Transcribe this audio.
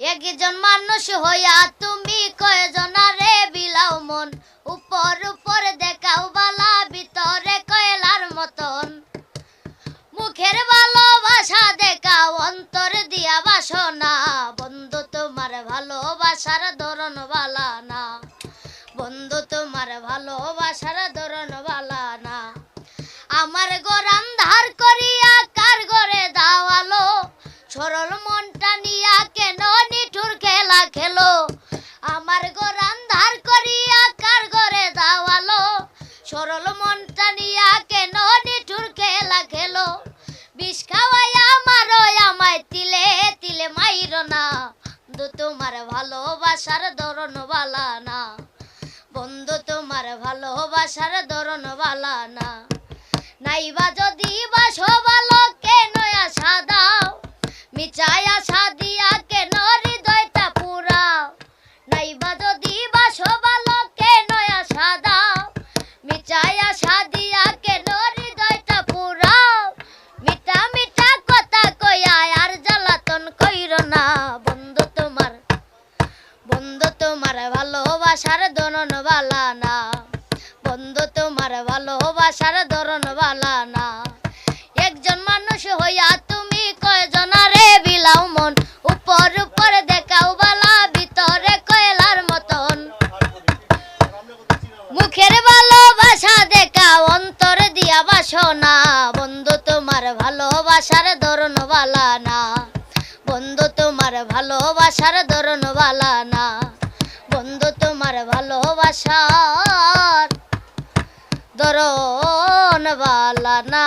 একজন মানুষ হইয়া তুমি কয়জনারে বিলাও মন, উপর উপর দেখাও বালা ভিতরে কয়লার মতন। মুখের ভালোবাসা দেখাও অন্তর দিয়া বাসনা, বন্ধু তোমার ভালোবাসার ধরন বালা না, বন্ধু তোমার ভালোবাসার ধরন বালা না। আমার ঘর আন্ধার করিয়া কার ঘরে দাওয়ালো, সরল মনটা নিয়া কেন নিঠুর খেলা খেলো। আমার ঘর আন্ধার করিয়া কার ঘরে দাওয়ালো, সরল মনটা নিয়া কেন নিঠুর খেলা খেলো। বিষ খাওয়াইয়া মারো আমায় তিলে তিলে মাইরো না, বন্ধু তোমার ভালোবাসার ধরন বালা না, বন্ধু তোমার ভালোবাসার ধরন বালা না। নাইবা যদি বাসো ভালো কেন আশা দাও, মিছায় আশা দিয়া কেন হৃদয়টা পুরাও। নাইবা যদি বাসো ভালো কেন আশা দাও, মিছায় আশা দিয়া কেন হৃদয়টা পুরাও। মিঠা মিঠা কথা কইয়া আর জ্বালাতন কইরো না, বন্ধু তোমার ভালোবাসার ধরন বালা না, বন্ধু তোমার ভালোবাসার ধরন বালা না। একজন মানুষ হইয়া তুমি কয়জনারে বিলাও মন, উপর উপর দেখাও বালা ভিতরে কয়লার মতন। মুখের ভালোবাসা দেখাও অন্তর দিয়া বাসনা, বন্ধু তোমার ভালোবাসার ধরন বালা না, বন্ধু তোমার ভালোবাসার ধরন বালা না, বন্ধু তোমার ভালোবাসার ধরন বালা না।